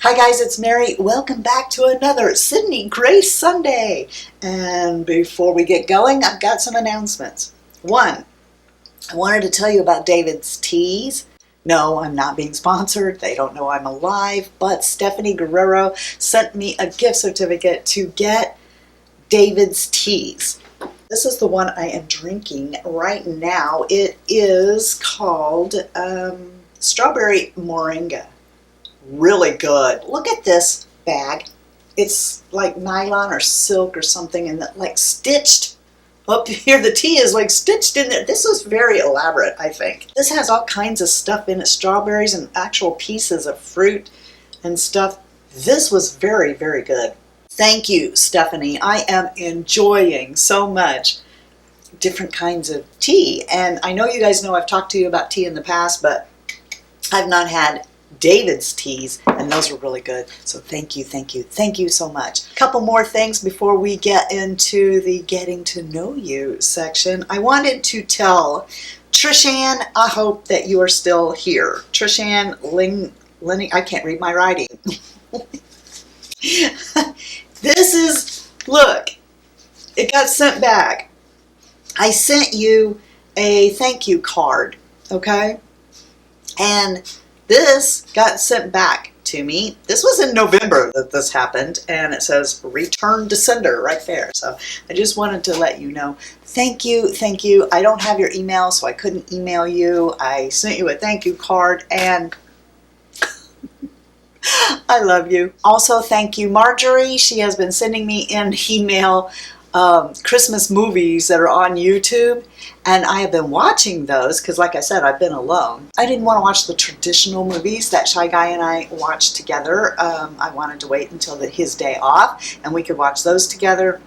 Hi guys, it's Mary. Welcome back to another Sydney Grace Sunday. And before we get going, I've got some announcements. One, I wanted to tell you about David's Teas. No, I'm not being sponsored. They don't know I'm alive, but Stephanie Guerrero sent me a gift certificate to get David's Teas. This is the one I am drinking right now. It is called Strawberry Moringa. Really good. Look at this bag. It's like nylon or silk or something, and like stitched up here. The tea is like stitched in there. This is very elaborate, I think. This has all kinds of stuff in it, strawberries and actual pieces of fruit and stuff. This was very, very good. Thank you, Stephanie. I am enjoying so much different kinds of tea. And I know you guys know I've talked to you about tea in the past, but I've not had David's teas, and those are really good. So thank you so much. A couple more things before we get into the getting to know you section. I wanted to tell Trishanne, I hope that you are still here. Trishanne Lineger, I can't read my writing. This is, look, it got sent back. I sent you a thank you card, okay? And this got sent back to me. This was in November that this happened, and it says return to sender right there. So I just wanted to let you know. Thank you. I don't have your email, so I couldn't email you. I sent you a thank you card, and I love you. Also, thank you, Marjorie. She has been sending me in email Christmas movies that are on YouTube, and I have been watching those because, like I said, I've been alone. I didn't want to watch the traditional movies that Shy Guy and I watched together. I wanted to wait until his day off and we could watch those together,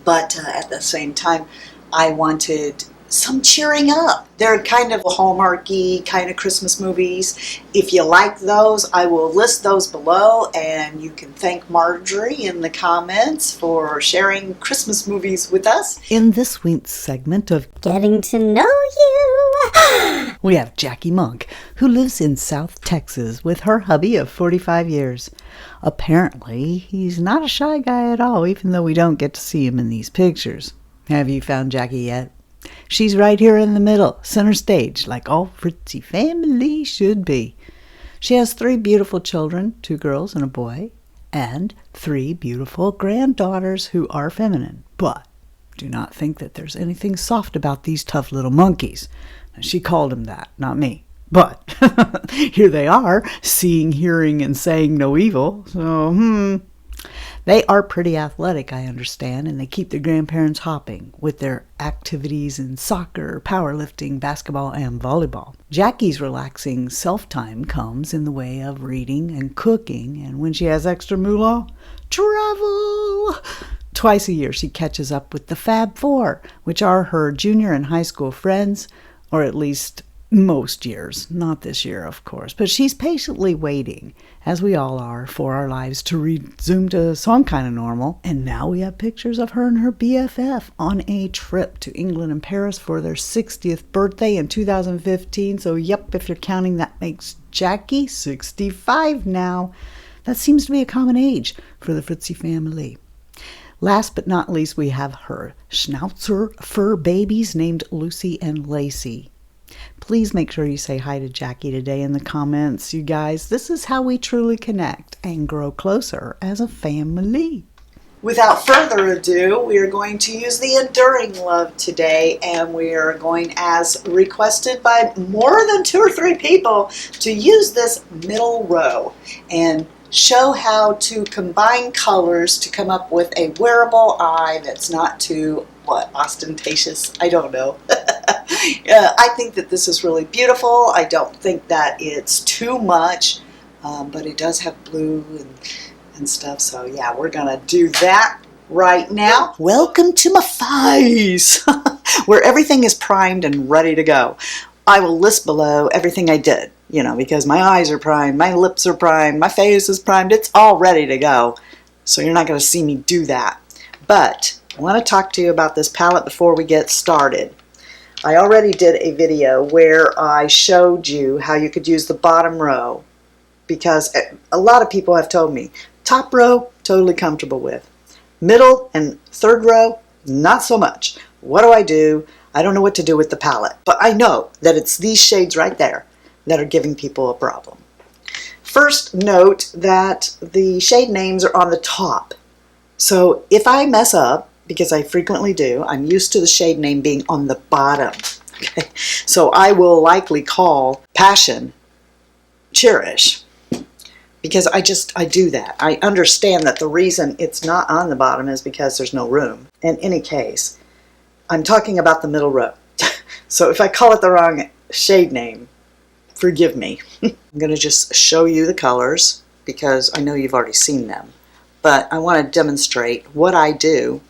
but at the same time I wanted some cheering up. They're kind of Hallmarky kind of Christmas movies. If you like those, I will list those below, and you can thank Marjorie in the comments for sharing Christmas movies with us. In this week's segment of Getting to Know You, we have Jackie Monk, who lives in South Texas with her hubby of 45 years. Apparently, he's not a shy guy at all, even though we don't get to see him in these pictures. Have you found Jackie yet? She's right here in the middle, center stage, like all Fritzy family should be. She has 3 beautiful children, 2 girls and a boy, and 3 beautiful granddaughters who are feminine. But do not think that there's anything soft about these tough little monkeys. She called them that, not me. But here they are, seeing, hearing, and saying no evil. So, They are pretty athletic, I understand, and they keep their grandparents hopping with their activities in soccer, powerlifting, basketball, and volleyball. Jackie's relaxing self-time comes in the way of reading and cooking, and when she has extra moolah, travel! Twice a year she catches up with the Fab Four, which are her junior and high school friends, or at least most years. Not this year, of course, but she's patiently waiting, as we all are, for our lives to resume to some kind of normal. And now we have pictures of her and her BFF on a trip to England and Paris for their 60th birthday in 2015. So yep, if you're counting, that makes Jackie 65 now. That seems to be a common age for the Fritzy family. Last but not least, we have her Schnauzer fur babies named Lucy and Lacey. Please make sure you say hi to Jackie today in the comments, you guys. This is how we truly connect and grow closer as a family. Without further ado, we are going to use the Enduring Love today, and we are going, as requested by more than 2 or 3 people, to use this middle row and show how to combine colors to come up with a wearable eye that's not too, ostentatious? I don't know. I think that this is really beautiful. I don't think that it's too much, but it does have blue and stuff. So yeah, we're gonna do that right now. Welcome to my face, where everything is primed and ready to go. I will list below everything I did, because my eyes are primed, my lips are primed, my face is primed. It's all ready to go. So you're not going to see me do that. But I want to talk to you about this palette before we get started. I already did a video where I showed you how you could use the bottom row because a lot of people have told me, top row, totally comfortable with. Middle and third row, not so much. What do I do? I don't know what to do with the palette. But I know that it's these shades right there that are giving people a problem. First, note that the shade names are on the top. So if I mess up, because I frequently do, I'm used to the shade name being on the bottom. Okay? So I will likely call Passion Cherish, because I do that. I understand that the reason it's not on the bottom is because there's no room. In any case, I'm talking about the middle row. So if I call it the wrong shade name, forgive me. I'm going to just show you the colors because I know you've already seen them. But I want to demonstrate what I do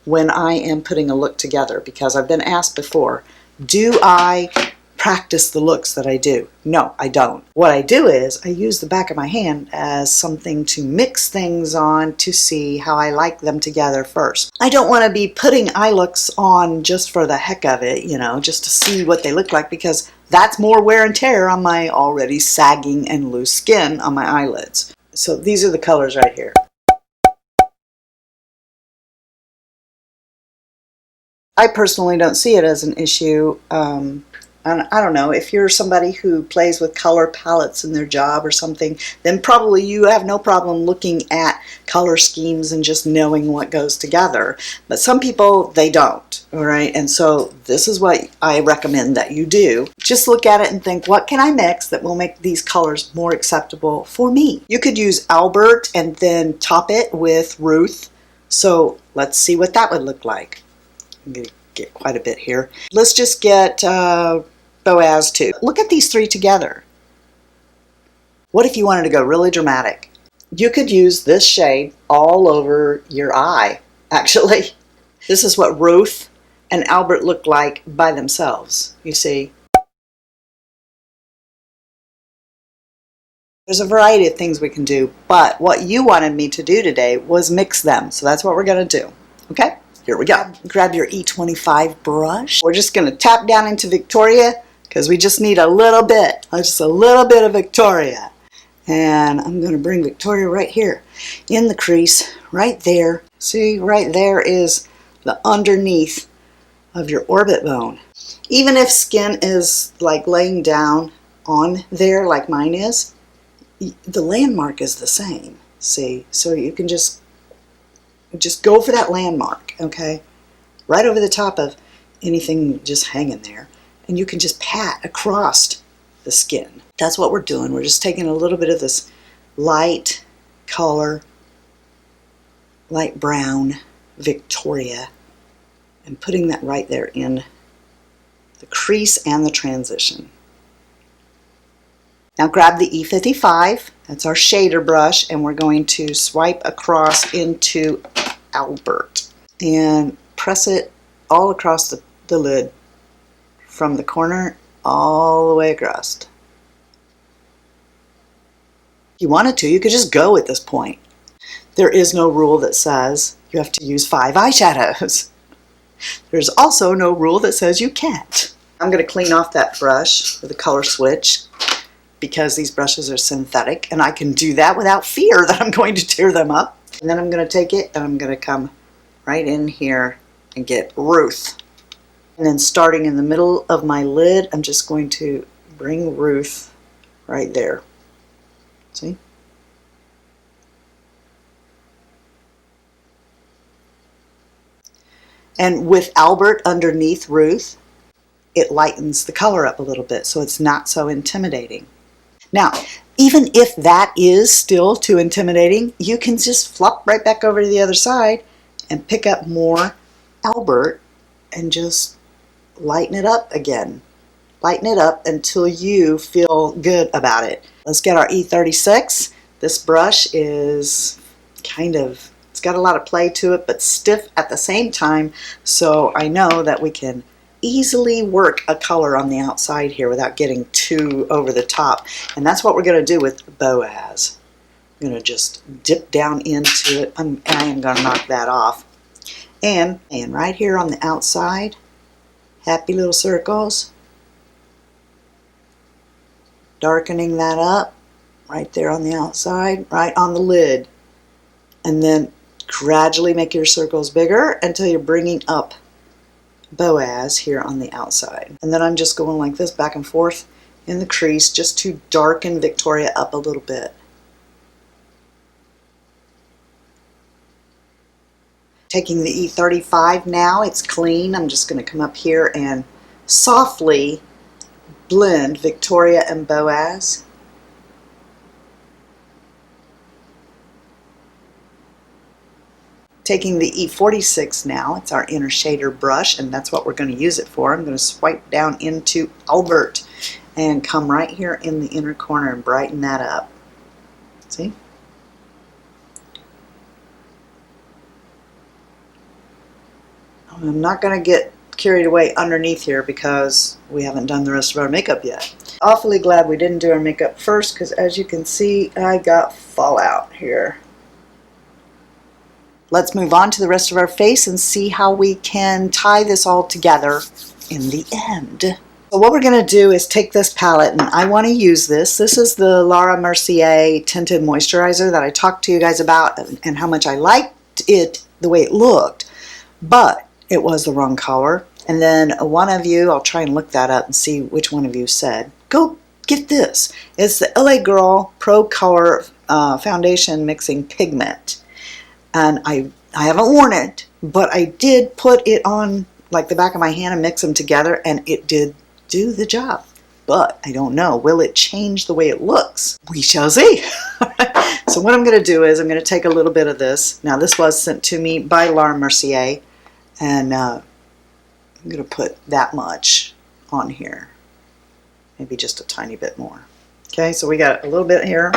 when I am putting a look together, because I've been asked before, do I practice the looks that I do? No, I don't. What I do is I use the back of my hand as something to mix things on to see how I like them together first. I don't want to be putting eye looks on just for the heck of it, you know, just to see what they look like, because that's more wear and tear on my already sagging and loose skin on my eyelids. So these are the colors right here. I personally don't see it as an issue. And I don't know, if you're somebody who plays with color palettes in their job or something, then probably you have no problem looking at color schemes and just knowing what goes together. But some people, they don't, all right? And so this is what I recommend that you do. Just look at it and think, what can I mix that will make these colors more acceptable for me? You could use Albert and then top it with Ruth. So let's see what that would look like. I'm going to get quite a bit here. Let's just get Boaz too. Look at these three together. What if you wanted to go really dramatic? You could use this shade all over your eye, actually. This is what Ruth and Albert look like by themselves, you see. There's a variety of things we can do, but what you wanted me to do today was mix them. So that's what we're going to do, okay? Here we go. Grab your E25 brush. We're just going to tap down into Victoria because we just need a little bit, just a little bit of Victoria. And I'm going to bring Victoria right here in the crease, right there. See, right there is the underneath of your orbit bone. Even if skin is like laying down on there like mine is, the landmark is the same. See, so you can just go for that landmark, okay? Right over the top of anything just hanging there. And you can just pat across the skin. That's what we're doing. We're just taking a little bit of this light color, light brown Victoria, and putting that right there in the crease and the transition. Now grab the E55, that's our shader brush, and we're going to swipe across into Albert and press it all across the lid from the corner all the way across. If you wanted to, you could just go at this point. There is no rule that says you have to use 5 eyeshadows. There's also no rule that says you can't. I'm going to clean off that brush with a color switch because these brushes are synthetic, and I can do that without fear that I'm going to tear them up. And then I'm going to take it and I'm going to come right in here and get Ruth. And then starting in the middle of my lid, I'm just going to bring Ruth right there. See? And with Albert underneath Ruth, it lightens the color up a little bit so it's not so intimidating. Now, even if that is still too intimidating, you can just flop right back over to the other side and pick up more Albert and just lighten it up again. Lighten it up until you feel good about it. Let's get our E36. This brush is it's got a lot of play to it, but stiff at the same time, so I know that we can easily work a color on the outside here without getting too over the top. And that's what we're going to do with Boaz. I'm going to just dip down into it. I am going to knock that off. And right here on the outside, happy little circles. Darkening that up. right there on the outside, right on the lid. And then gradually make your circles bigger until you're bringing up Boaz here on the outside. And then I'm just going like this back and forth in the crease just to darken Victoria up a little bit. Taking the E35 now, it's clean. I'm just going to come up here and softly blend Victoria and Boaz. Taking the E46 now, it's our inner shader brush, and that's what we're going to use it for. I'm going to swipe down into Albert and come right here in the inner corner and brighten that up. See? I'm not going to get carried away underneath here because we haven't done the rest of our makeup yet. Awfully glad we didn't do our makeup first because as you can see, I got fallout here. Let's move on to the rest of our face and see how we can tie this all together in the end. So what we're going to do is take this palette, and I want to use this. This is the Laura Mercier Tinted Moisturizer that I talked to you guys about and how much I liked it, the way it looked, but it was the wrong color. And then one of you, I'll try and look that up and see which one of you said, go get this. It's the LA Girl Pro Color Foundation Mixing Pigment. And I haven't worn it, but I did put it on like the back of my hand and mix them together, and it did do the job. But I don't know, will it change the way it looks? We shall see. So what I'm going to do is I'm going to take a little bit of this. Now this was sent to me by Laura Mercier, and I'm going to put that much on here. Maybe just a tiny bit more. Okay, so we got a little bit here.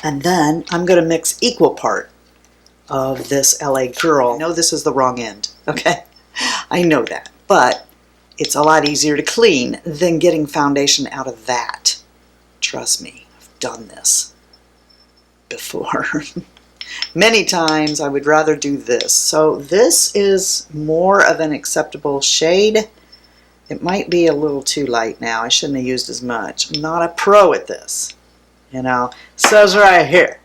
And then I'm going to mix equal part of this LA Girl. I know this is the wrong end, okay? I know that, but it's a lot easier to clean than getting foundation out of that. Trust me, I've done this before. Many times I would rather do this. So this is more of an acceptable shade. It might be a little too light now. I shouldn't have used as much. I'm not a pro at this. You know, it says right here,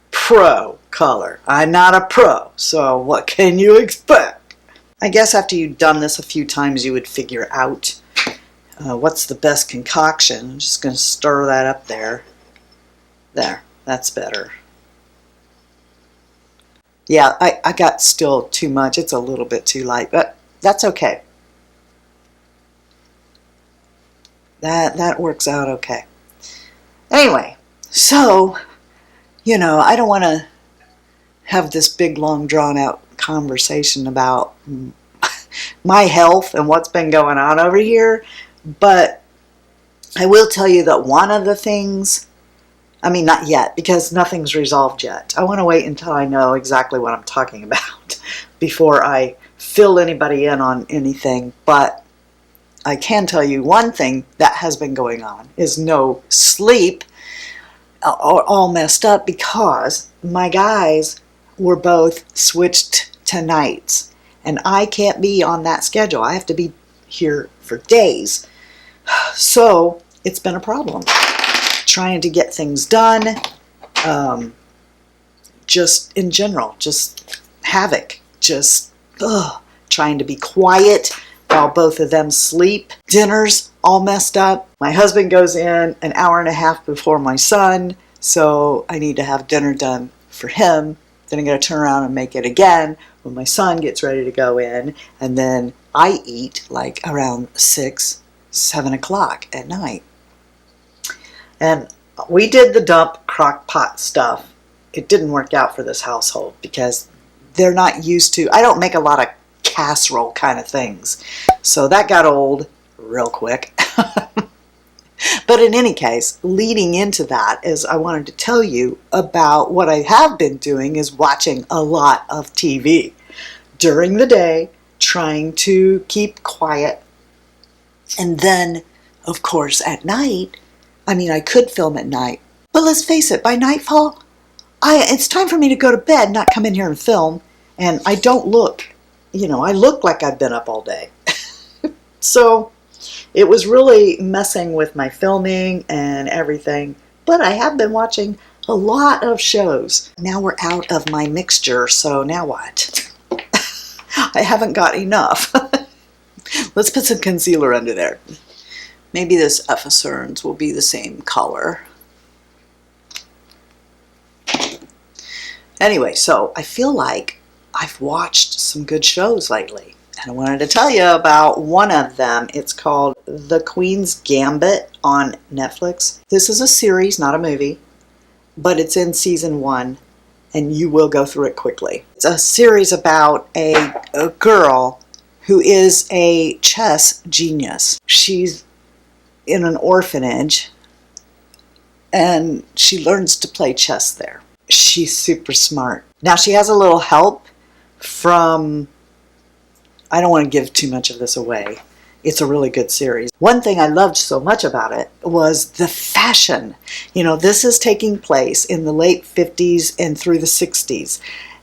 pro color. I'm not a pro, so what can you expect? I guess after you've done this a few times, you would figure out what's the best concoction. I'm just going to stir that up there. There, that's better. Yeah, I got still too much. It's a little bit too light, but that's okay. That works out okay. Anyway, so, you know, I don't want to have this big, long, drawn-out conversation about my health and what's been going on over here, but I will tell you that one of the things, I mean, not yet, because nothing's resolved yet. I want to wait until I know exactly what I'm talking about before I fill anybody in on anything, but I can tell you one thing that has been going on is no sleep, all messed up because my guys were both switched to nights, and I can't be on that schedule. I have to be here for days. So it's been a problem trying to get things done, just in general, just havoc, just trying to be quiet while both of them sleep. Dinner's all messed up. My husband goes in an hour and a half before my son, so I need to have dinner done for him. Then I'm going to turn around and make it again when my son gets ready to go in, and then I eat like around 6, 7 o'clock at night. And we did the dump crock pot stuff. It didn't work out for this household because they're not used to, I don't make a lot of casserole kind of things. So that got old real quick. But in any case, leading into that is I wanted to tell you about what I have been doing is watching a lot of TV during the day, trying to keep quiet. And then, of course, at night, I mean, I could film at night, but let's face it, by nightfall, it's time for me to go to bed, not come in here and film. And I don't look, you know, I look like I've been up all day. So It was really messing with my filming and everything, but I have been watching a lot of shows. Now we're out of my mixture, so now what? I haven't got enough. Let's put some concealer under there. Maybe this Effacernes will be the same color. Anyway, so I feel like I've watched some good shows lately, and I wanted to tell you about one of them. It's called The Queen's Gambit on Netflix. This is a series, not a movie, but it's in season 1, and you will go through it quickly. It's a series about a girl who is a chess genius. She's in an orphanage, and she learns to play chess there. She's super smart. Now she has a little help from, I don't want to give too much of this away. It's a really good series. One thing I loved so much about it was the fashion. You know, this is taking place in the late 50s and through the 60s.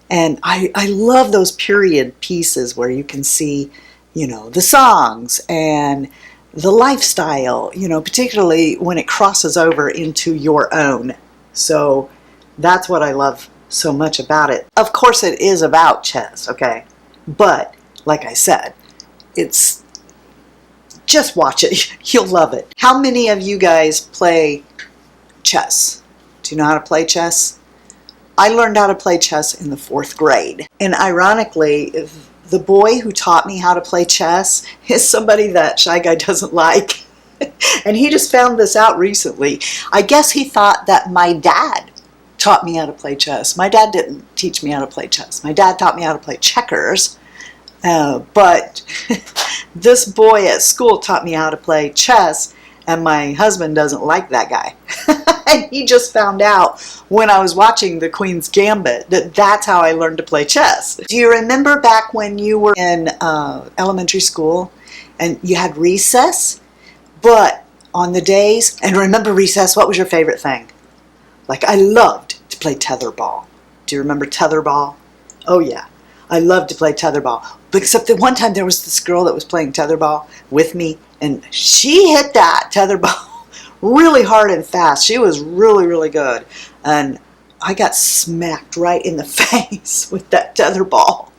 And I love those period pieces where you can see, you know, the songs and the lifestyle, you know, particularly when it crosses over into your own. So that's what I love so much about it. Of course it is about chess, okay? But, like I said, it's, just watch it. You'll love it. How many of you guys play chess? Do you know how to play chess? I learned how to play chess in the 4th grade. And ironically, the boy who taught me how to play chess is somebody that Shy Guy doesn't like. And he just found this out recently. I guess he thought that my dad taught me how to play chess. My dad didn't teach me how to play chess. My dad taught me how to play checkers. But this boy at school taught me how to play chess, and my husband doesn't like that guy. And he just found out when I was watching The Queen's Gambit that that's how I learned to play chess. Do you remember back when you were in elementary school and you had recess? But on the days, and remember recess, what was your favorite thing? Like, I loved to play tetherball. Do you remember tetherball? Oh yeah, I loved to play tetherball. But except that one time there was this girl that was playing tetherball with me, and she hit that tetherball really hard and fast. She was really, really good. And I got smacked right in the face with that tetherball.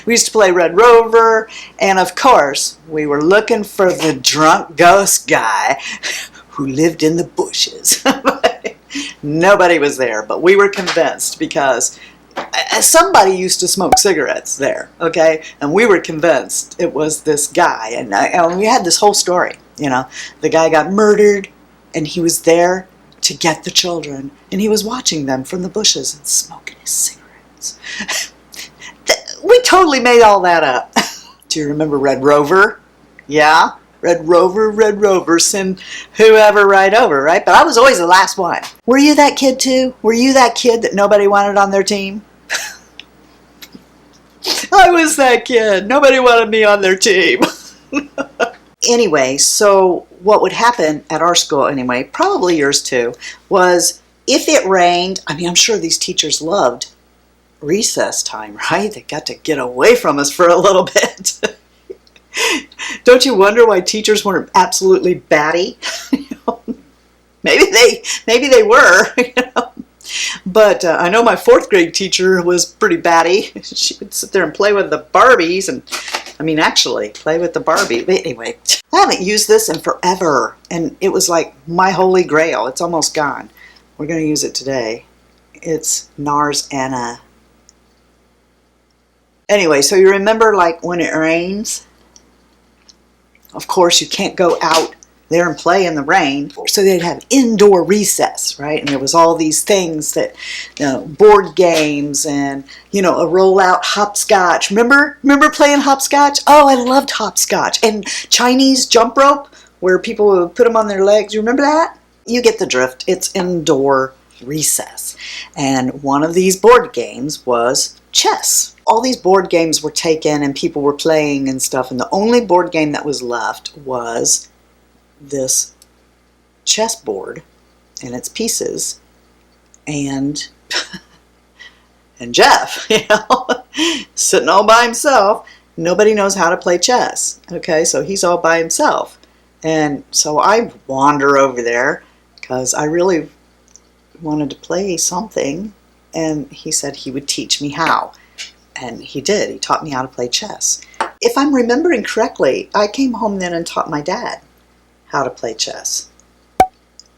We used to play Red Rover, and of course, we were looking for the drunk ghost guy who lived in the bushes. Nobody was there, but we were convinced because somebody used to smoke cigarettes there, okay? And we were convinced it was this guy, and we had this whole story, you know. The guy got murdered, and he was there to get the children, and he was watching them from the bushes and smoking his cigarettes. We totally made all that up. Do you remember Red Rover? Yeah? Red Rover, send whoever right over, right? But I was always the last one. Were you that kid too? Were you that kid that nobody wanted on their team? I was that kid. Nobody wanted me on their team. Anyway, so what would happen at our school anyway, probably yours too, was if it rained, I mean, I'm sure these teachers loved recess time, right? They got to get away from us for a little bit. Don't you wonder why teachers weren't absolutely batty? Maybe they were, you know. But I know my 4th grade teacher was pretty batty. She would sit there and play with the Barbies, and I mean actually play with the Barbie. But anyway, I haven't used this in forever, and it was like my holy grail. It's almost gone. We're going to use it today. It's Nars Anna. Anyway, so you remember like when it rains? Of course, you can't go out there and play in the rain. So they'd have indoor recess, right? And there was all these things that, you know, board games and, you know, a rollout hopscotch. Remember playing hopscotch? Oh, I loved hopscotch. And Chinese jump rope, where people would put them on their legs. You remember that? You get the drift. It's indoor recess. And one of these board games was chess. All these board games were taken and people were playing and stuff, and the only board game that was left was this chessboard and its pieces, and and Jeff, you know, sitting all by himself, nobody knows how to play chess. Okay, so he's all by himself. And so I wander over there because I really wanted to play something. And he said he would teach me how. And he did. He taught me how to play chess. If I'm remembering correctly, I came home then and taught my dad how to play chess.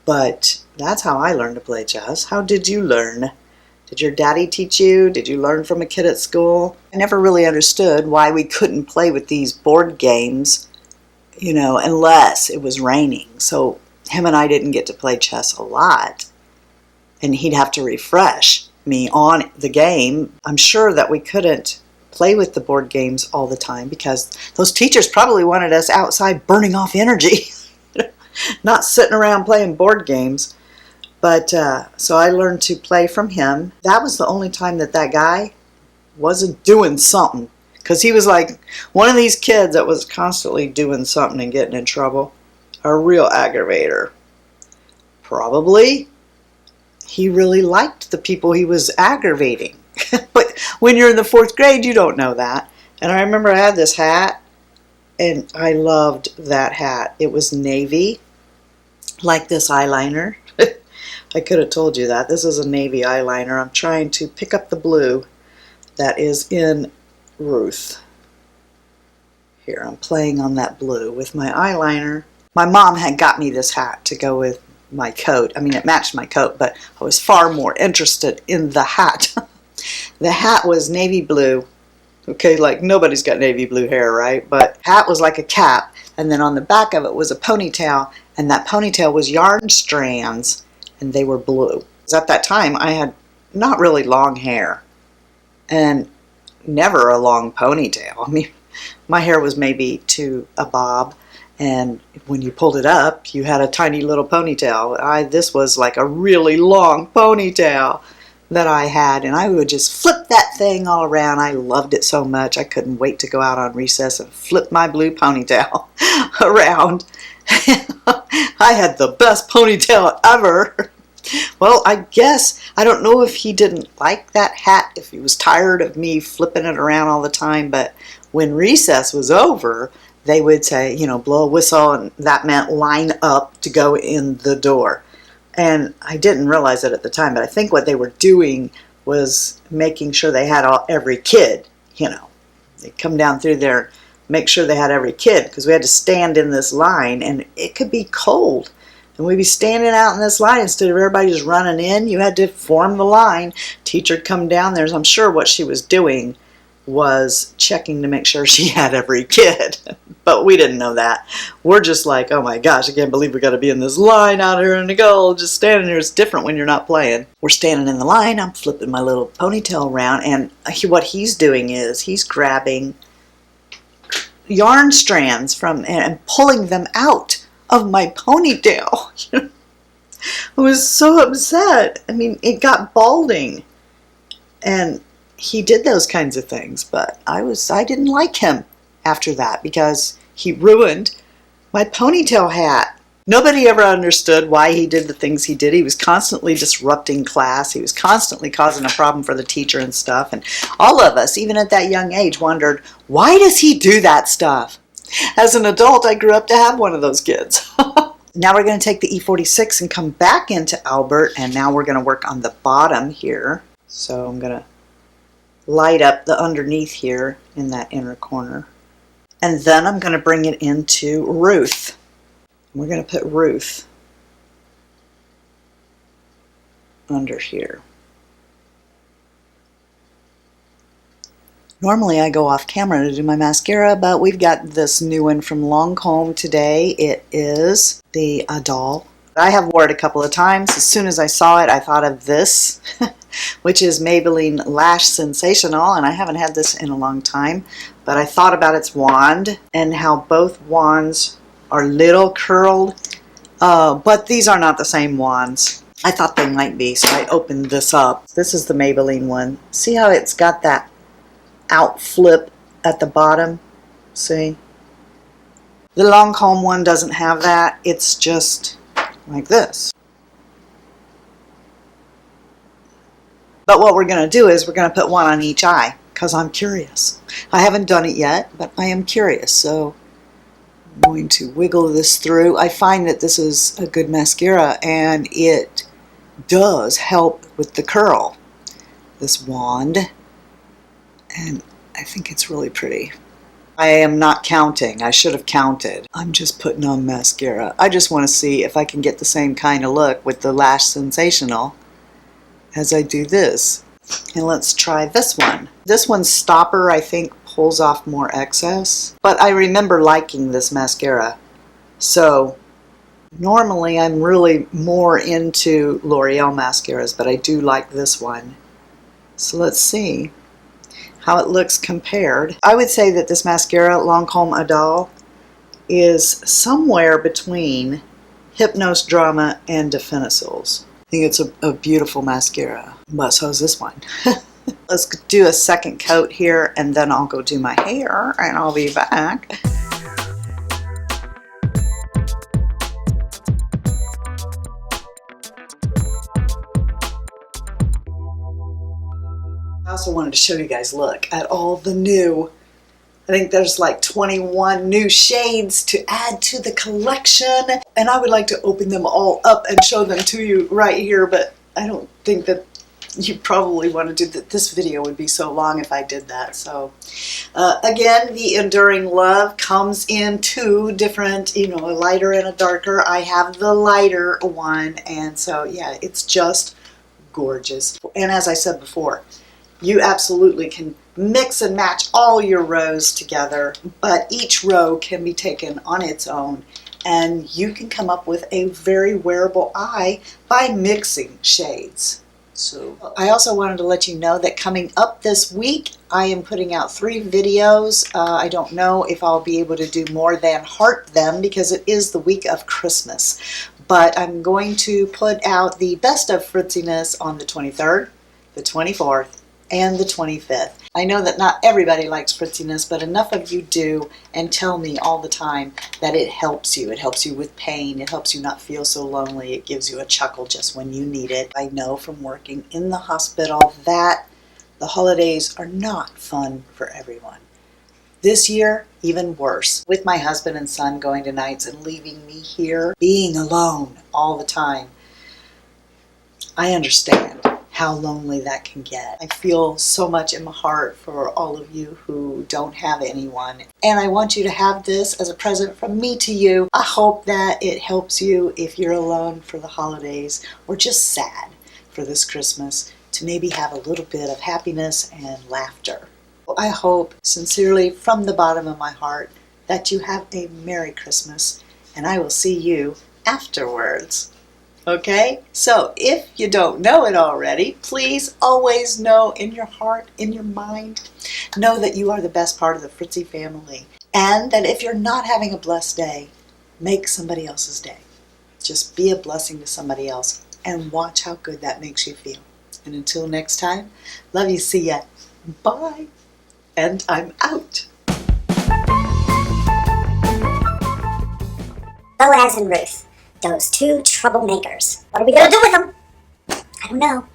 But that's how I learned to play chess. How did you learn? Did your daddy teach you? Did you learn from a kid at school? I never really understood why we couldn't play with these board games, you know, unless it was raining. So him and I didn't get to play chess a lot. And he'd have to refresh me on the game. I'm sure that we couldn't play with the board games all the time because those teachers probably wanted us outside burning off energy, not sitting around playing board games. But so I learned to play from him. That was the only time that that guy wasn't doing something, because he was like one of these kids that was constantly doing something and getting in trouble. A real aggravator. Probably he really liked the people he was aggravating. But when you're in the 4th grade, you don't know that. And I remember I had this hat, and I loved that hat. It was navy, like this eyeliner. I could have told you that. This is a navy eyeliner. I'm trying to pick up the blue that is in Ruth. Here, I'm playing on that blue with my eyeliner. My mom had got me this hat to go with my coat. I mean, it matched my coat, but I was far more interested in the hat. The hat was navy blue. Okay, like nobody's got navy blue hair, right? But hat was like a cap, and then on the back of it was a ponytail, and that ponytail was yarn strands, and they were blue. Because at that time, I had not really long hair, and never a long ponytail. I mean, my hair was maybe to a bob, and when you pulled it up, you had a tiny little ponytail. This was like a really long ponytail that I had, and I would just flip that thing all around. I loved it so much. I couldn't wait to go out on recess and flip my blue ponytail around. I had the best ponytail ever. Well, I guess, I don't know if he didn't like that hat, if he was tired of me flipping it around all the time, but when recess was over, they would say, you know, blow a whistle, and that meant line up to go in the door. And I didn't realize it at the time, but I think what they were doing was making sure they had every kid, you know. They'd come down through there, make sure they had every kid, because we had to stand in this line, and it could be cold. And we'd be standing out in this line instead of everybody just running in. You had to form the line. Teacher'd come down there. So I'm sure what she was doing was checking to make sure she had every kid. But we didn't know that. We're just like, oh my gosh, I can't believe we got to be in this line out here in the cold, just standing here. It's different when you're not playing. We're standing in the line. I'm flipping my little ponytail around, and what he's doing is he's grabbing yarn strands from and pulling them out of my ponytail. I was so upset. I mean, it got balding, and he did those kinds of things, but I didn't like him after that because he ruined my ponytail hat. Nobody ever understood why he did the things he did. He was constantly disrupting class. He was constantly causing a problem for the teacher and stuff. And all of us, even at that young age, wondered, why does he do that stuff? As an adult, I grew up to have one of those kids. Now we're going to take the E46 and come back into Albert, and now we're going to work on the bottom here. So I'm going to light up the underneath here in that inner corner. And then I'm going to bring it into Ruth. We're going to put Ruth under here. Normally I go off camera to do my mascara, but we've got this new one from Lancome today. It is the Idole. I have worn it a couple of times. As soon as I saw it, I thought of this, which is Maybelline Lash Sensational, and I haven't had this in a long time, but I thought about its wand and how both wands are little curled, but these are not the same wands. I thought they might be, so I opened this up. This is the Maybelline one. See how it's got that out flip at the bottom? See? The Lancome one doesn't have that. It's just like this. But what we're going to do is we're going to put one on each eye, because I'm curious. I haven't done it yet, but I am curious, so I'm going to wiggle this through. I find that this is a good mascara, and it does help with the curl. This wand, and I think it's really pretty. I am not counting. I should have counted. I'm just putting on mascara. I just want to see if I can get the same kind of look with the Lash Sensational as I do this. And let's try this one. This one's stopper, I think, pulls off more excess. But I remember liking this mascara. So normally I'm really more into L'Oreal mascaras, but I do like this one. So let's see how it looks compared. I would say that this mascara, Lancome Idole, is somewhere between Hypnose Drama and Definitions. I think it's a beautiful mascara, but so is this one. Let's do a second coat here, and then I'll go do my hair, and I'll be back. I also wanted to show you guys, look at all the new, I think there's like 21 new shades to add to the collection, and I would like to open them all up and show them to you right here, but I don't think that you probably want to do that. This video would be so long if I did that. So again, the Enduring Love comes in two different, you know, a lighter and a darker. I have the lighter one, and so yeah, it's just gorgeous. And as I said before, you absolutely can mix and match all your rows together, but each row can be taken on its own, and you can come up with a very wearable eye by mixing shades. So I also wanted to let you know that coming up this week, I am putting out 3 videos. I don't know if I'll be able to do more than heart them because it is the week of Christmas, but I'm going to put out the best of fritziness on the 23rd, the 24th, and the 25th. I know that not everybody likes fritziness, but enough of you do, and tell me all the time that it helps you. It helps you with pain. It helps you not feel so lonely. It gives you a chuckle just when you need it. I know from working in the hospital that the holidays are not fun for everyone. This year, even worse. With my husband and son going to nights and leaving me here, being alone all the time, I understand how lonely that can get. I feel so much in my heart for all of you who don't have anyone. And I want you to have this as a present from me to you. I hope that it helps you if you're alone for the holidays or just sad for this Christmas to maybe have a little bit of happiness and laughter. I hope sincerely from the bottom of my heart that you have a Merry Christmas, and I will see you afterwards. Okay, so if you don't know it already, please always know in your heart, in your mind, know that you are the best part of the Fritzy family. And that if you're not having a blessed day, make somebody else's day. Just be a blessing to somebody else and watch how good that makes you feel. And until next time, love you, see ya, bye, and I'm out. Boaz and Ruth. Those 2 troublemakers. What are we gonna do with them? I don't know.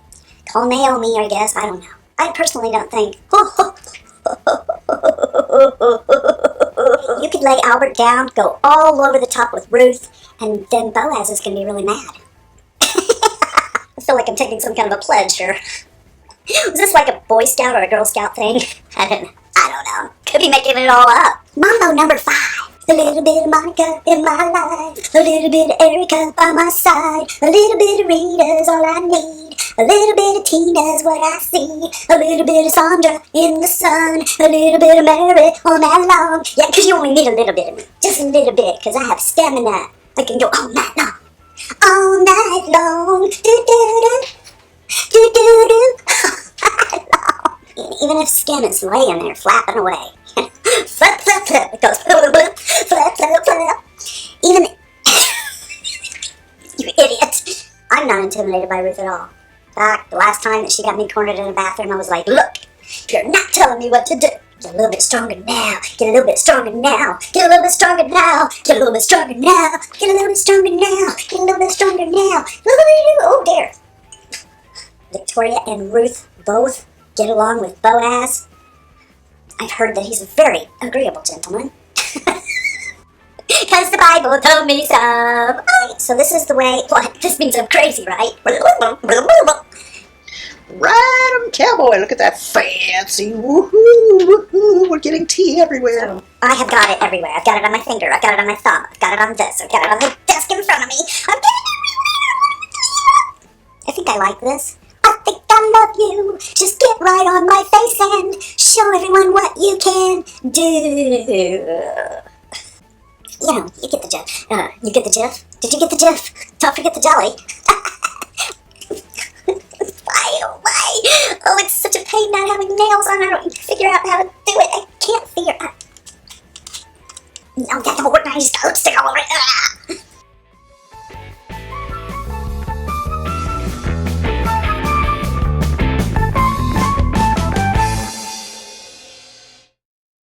Call Naomi, I guess. I don't know. I personally don't think. You could lay Albert down, go all over the top with Ruth, and then Boaz is gonna be really mad. I feel like I'm taking some kind of a pledge here. Was this like a Boy Scout or a Girl Scout thing? I don't know. Could be making it all up. Mambo number 5. A little bit of Monica in my life, a little bit of Erica by my side, a little bit of Rita's all I need, a little bit of Tina's what I see, a little bit of Sandra in the sun, a little bit of Mary all night long. Yeah, 'cause you only need a little bit of me, just a little bit, 'cause I have stamina. I can go all night long, all night long. Do-do-do, do-do-do, all night long. Even if skin is laying there flapping away. Flap, flap, flap. It goes flap, flap, flap, flap, flap. Even you idiot. I'm not intimidated by Ruth at all. In fact, the last time that she got me cornered in a bathroom, I was like, look, you're not telling me what to do. Get a little bit stronger now. Get a little bit stronger now. Get a little bit stronger now. Get a little bit stronger now. Get a little bit stronger now. Get a little bit stronger now. Oh dear. Victoria and Ruth both get along with Boaz. I've heard that he's a very agreeable gentleman. Because the Bible told me so. Alright, so this is the way... What? This means I'm crazy, right? Ride 'em, cowboy. Look at that fancy. Woohoo, woohoo. We're getting tea everywhere. So, I have got it everywhere. I've got it on my finger. I've got it on my thumb. I've got it on this. I've got it on the desk in front of me. I've got it everywhere. I think I like this. I think I love you. Just get right on my face and show everyone what you can do. You know, you get the gif. You get the gif? Did you get the gif? Don't forget the jelly. Why? Oh, it's such a pain not having nails on. I don't figure out how to do it. I can't figure out. No, that don't work. I just got lipstick all over it.